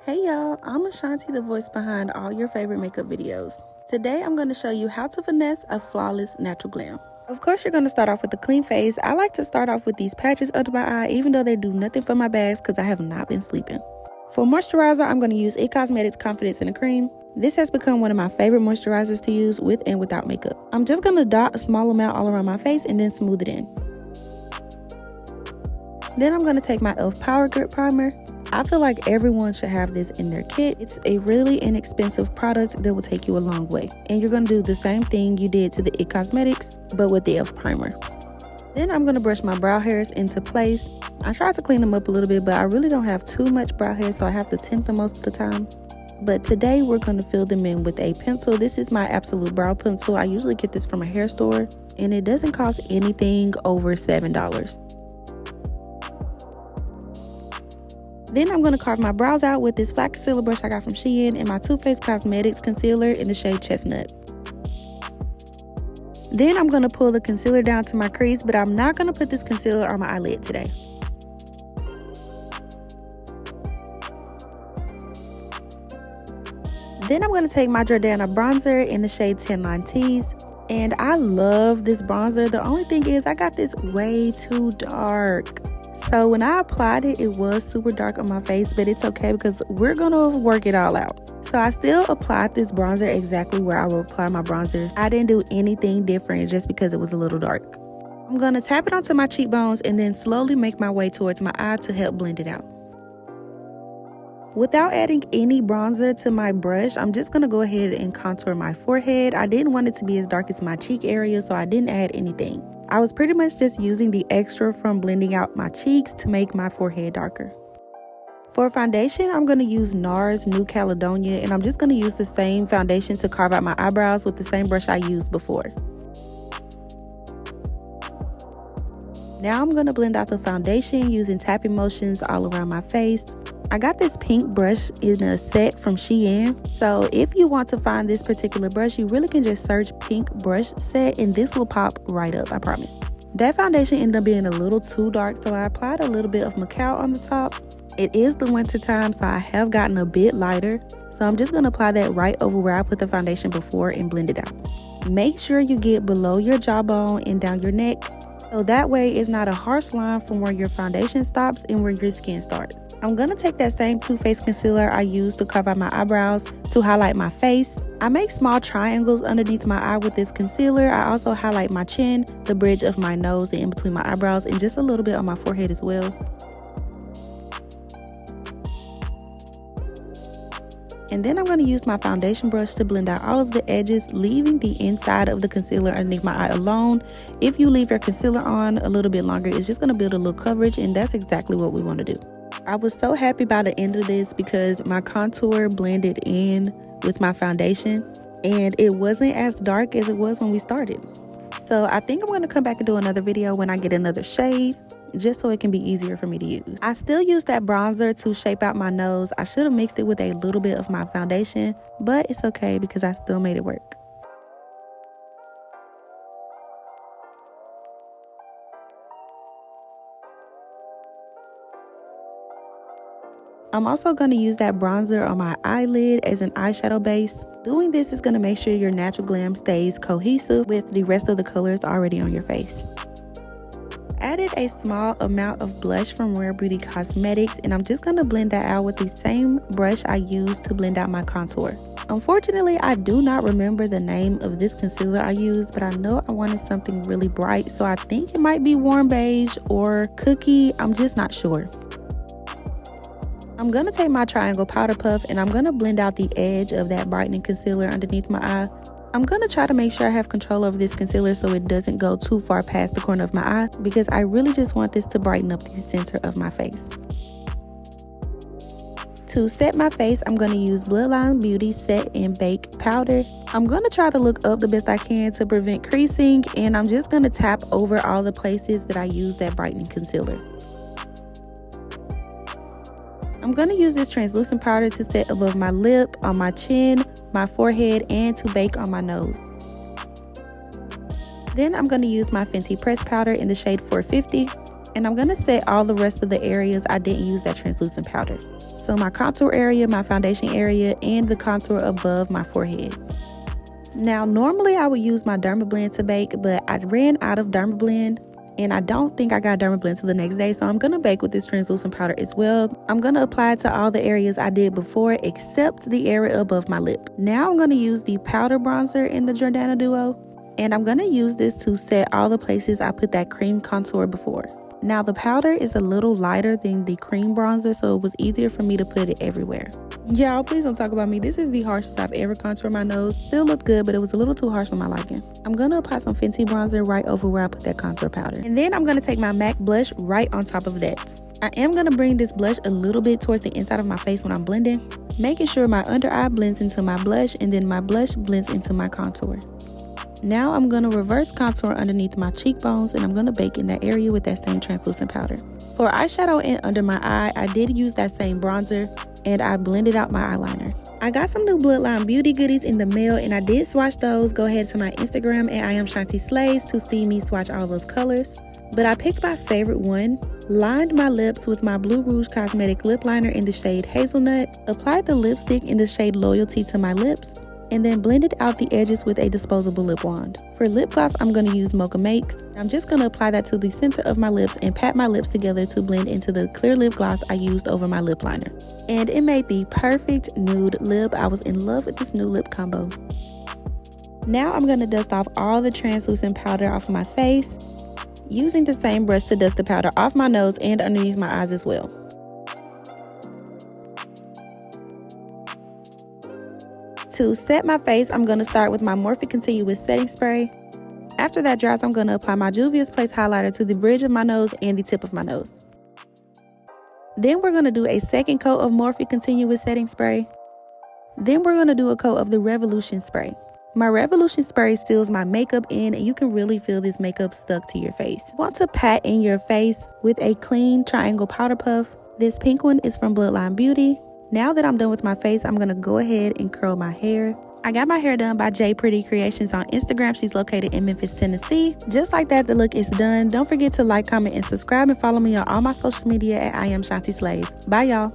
Hey y'all, I'm Shunti, the voice behind all your favorite makeup videos. Today I'm going to show you how to finesse a flawless natural glam. Of course you're going to start off with a clean face. I like to start off with these patches under my eye even though they do nothing for my bags because I have not been sleeping. For moisturizer, I'm going to use It Cosmetics Confidence in a Cream. This has become one of my favorite moisturizers to use with and without makeup. I'm just going to dot a small amount all around my face and then smooth it in. Then I'm going to take my e.l.f. Power Grip Primer. I feel like everyone should have this in their kit. It's a really inexpensive product that will take you a long way. And you're going to do the same thing you did to the It Cosmetics, but with the e.l.f. primer. Then I'm going to brush my brow hairs into place. I try to clean them up a little bit, but I really don't have too much brow hair, so I have to tint them most of the time. But today we're going to fill them in with a pencil. This is my Absolute Brow Pencil. I usually get this from a hair store, and it doesn't cost anything over $7. Then I'm going to carve my brows out with this flat concealer brush I got from Shein and my Too Faced Cosmetics concealer in the shade Chestnut. Then I'm going to pull the concealer down to my crease, but I'm not going to put this concealer on my eyelid today. Then I'm going to take my Jordana bronzer in the shade Tan Line Tease. And I love this bronzer. The only thing is I got this way too dark. So when I applied it, it was super dark on my face, but it's okay because we're going to work it all out. So I still applied this bronzer exactly where I would apply my bronzer. I didn't do anything different just because it was a little dark. I'm going to tap it onto my cheekbones and then slowly make my way towards my eye to help blend it out. Without adding any bronzer to my brush, I'm just going to go ahead and contour my forehead. I didn't want it to be as dark as my cheek area, so I didn't add anything. I was pretty much just using the extra from blending out my cheeks to make my forehead darker. For foundation, I'm going to use NARS New Caledonia, and I'm just going to use the same foundation to carve out my eyebrows with the same brush I used before. Now I'm going to blend out the foundation using tapping motions all around my face. I got this pink brush in a set from Shein. So if you want to find this particular brush, you really can just search pink brush set and this will pop right up, I promise. That foundation ended up being a little too dark, so I applied a little bit of Macao on the top. It is the winter time, so I have gotten a bit lighter. So I'm just going to apply that right over where I put the foundation before and blend it out. Make sure you get below your jawbone and down your neck. So that way it's not a harsh line from where your foundation stops and where your skin starts. I'm going to take that same Too Faced concealer I used to carve out my eyebrows to highlight my face. I make small triangles underneath my eye with this concealer. I also highlight my chin, the bridge of my nose, and in between my eyebrows, and just a little bit on my forehead as well. And then I'm going to use my foundation brush to blend out all of the edges, leaving the inside of the concealer underneath my eye alone. If you leave your concealer on a little bit longer, it's just going to build a little coverage, and that's exactly what we want to do. I was so happy by the end of this because my contour blended in with my foundation, and it wasn't as dark as it was when we started. So I think I'm going to come back and do another video when I get another shade, just so it can be easier for me to use. I still use that bronzer to shape out my nose. I should have mixed it with a little bit of my foundation, but it's okay because I still made it work. I'm also going to use that bronzer on my eyelid as an eyeshadow base. Doing this is going to make sure your natural glam stays cohesive with the rest of the colors already on your face. Added a small amount of blush from Rare Beauty Cosmetics, and I'm just going to blend that out with the same brush I used to blend out my contour. Unfortunately, I do not remember the name of this concealer I used, but I know I wanted something really bright, so I think it might be Warm Beige or Cookie. I'm just not sure. I'm going to take my triangle powder puff and I'm going to blend out the edge of that brightening concealer underneath my eye. I'm going to try to make sure I have control over this concealer so it doesn't go too far past the corner of my eye, because I really just want this to brighten up the center of my face. To set my face, I'm going to use Bloodline Beauty Set and Bake Powder. I'm going to try to look up the best I can to prevent creasing, and I'm just going to tap over all the places that I use that brightening concealer. I'm going to use this translucent powder to set above my lip, on my chin, my forehead, and to bake on my nose. Then I'm going to use my Fenty Press Powder in the shade 450. And I'm going to set all the rest of the areas I didn't use that translucent powder. So my contour area, my foundation area, and the contour above my forehead. Now, normally I would use my Dermablend to bake, but I ran out of Dermablend, and I don't think I got Dermablend till the next day, so I'm going to bake with this translucent powder as well. I'm going to apply it to all the areas I did before, except the area above my lip. Now I'm going to use the powder bronzer in the Jordana Duo, and I'm going to use this to set all the places I put that cream contour before. Now the powder is a little lighter than the cream bronzer, so it was easier for me to put it everywhere. Y'all, please don't talk about me. This is the harshest I've ever contoured my nose. Still looked good, but it was a little too harsh for my liking. I'm going to apply some Fenty bronzer right over where I put that contour powder. And then I'm going to take my MAC blush right on top of that. I am going to bring this blush a little bit towards the inside of my face when I'm blending, making sure my under eye blends into my blush and then my blush blends into my contour. Now I'm going to reverse contour underneath my cheekbones, and I'm going to bake in that area with that same translucent powder. For eyeshadow and under my eye, I did use that same bronzer, and I blended out my eyeliner. I got some new Bloodline Beauty goodies in the mail, and I did swatch those. Go ahead to my Instagram at I am Shunti Slays to see me swatch all those colors. But I picked my favorite one, lined my lips with my Blue Rouge Cosmetic lip liner in the shade Hazelnut, applied the lipstick in the shade Loyalty to my lips, and then blended out the edges with a disposable lip wand. For lip gloss, I'm going to use Mocha Makes. I'm just going to apply that to the center of my lips and pat my lips together to blend into the clear lip gloss I used over my lip liner. And it made the perfect nude lip. I was in love with this new lip combo. Now I'm going to dust off all the translucent powder off of my face, using the same brush to dust the powder off my nose and underneath my eyes as well. To set my face, I'm going to start with my Morphe Continuous Setting Spray. After that dries, I'm going to apply my Juvia's Place highlighter to the bridge of my nose and the tip of my nose. Then we're going to do a second coat of Morphe Continuous Setting Spray. Then we're going to do a coat of the Revolution Spray. My Revolution Spray seals my makeup in, and you can really feel this makeup stuck to your face. Want to pat in your face with a clean triangle powder puff. This pink one is from Bloodline Beauty. Now that I'm done with my face, I'm going to go ahead and curl my hair. I got my hair done by J Pretty Creations on Instagram. She's located in Memphis, Tennessee. Just like that, the look is done. Don't forget to like, comment, and subscribe, and follow me on all my social media at I am Shunti Slays. Bye, y'all.